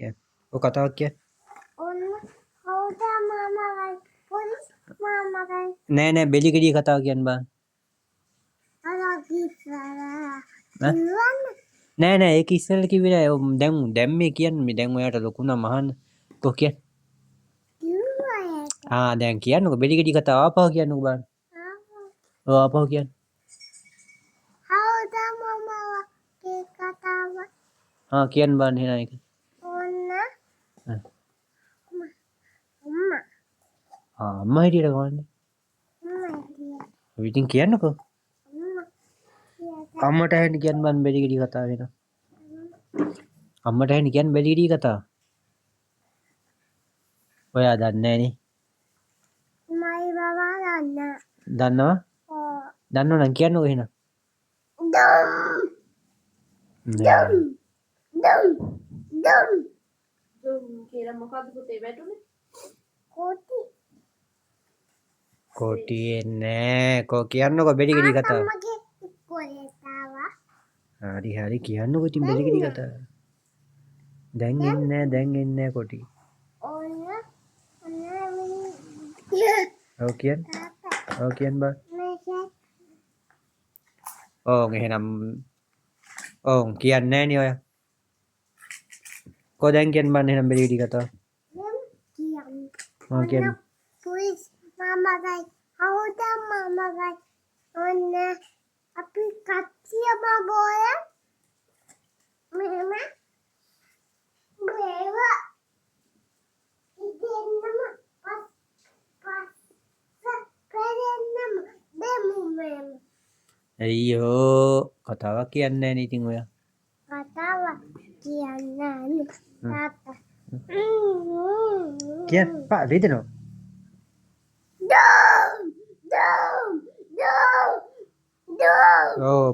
කියන්න. ඔය කතාවක් කියන්න. නෑ බෙලි ගෙඩිය කතාව කියන්න බං. නෑ ඒක ඉස්සෙල්ලා කිව්වේ නෑ. දැන් මේ කියන්නේ දැන් ඔයාට ලොකු නම් අහන්න. කොහොම කියන්න. දැන් කියන්නකෝ බෙලි ගෙඩිය කතාව ආපහු කියන්නකෝ බං. ඔව් ආපහු කියන්න. කියන්න බං එහෙනම් ඒක. අම්මා හිටියට කවන්නේ. ඉතින් කියන්නකෝ. අම්මට ඇහෙන්න කියන්න බං බෙලි ගෙඩිය කතාව වෙන. අම්මට ඇහෙන්න කියන්න බෙලි ගෙඩිය කතාව. ඔයා දන්නේ නෑනේ. දන්නවා? දන්නවනම් කියන්නකෝ එහෙනම්. කියලා මොකද්ද පුතේ වැටුනේ? කොටියේ නෑ. කියන්නකෝ බෙලි ගෙඩිය කතාව. හරි කියන්නකෝ ඉතින් බෙලි ගෙඩිය කතාව. දැන් එන්නේ නෑ කොටි. ඔව් කියන්න බං. එහෙනම් කියන්නේ නෑනේ ඔයා. දැන් කියන්න බං එහෙනම් බෙලි ගෙඩිය කතාව. කියන්න. අපි කච්චියම බෝය මෙහෙම මේව ඉතින්නම් පස් කරෙන්නම් දෙමු මෙහෙම. අයියෝ කතාවක් කියන්නේ නෑනේ ඉතින් ඔයා. කතාවක් කියන්නේ තාත්තා. කියන්න පා රිදෙනවා.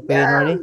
පේනවනේ.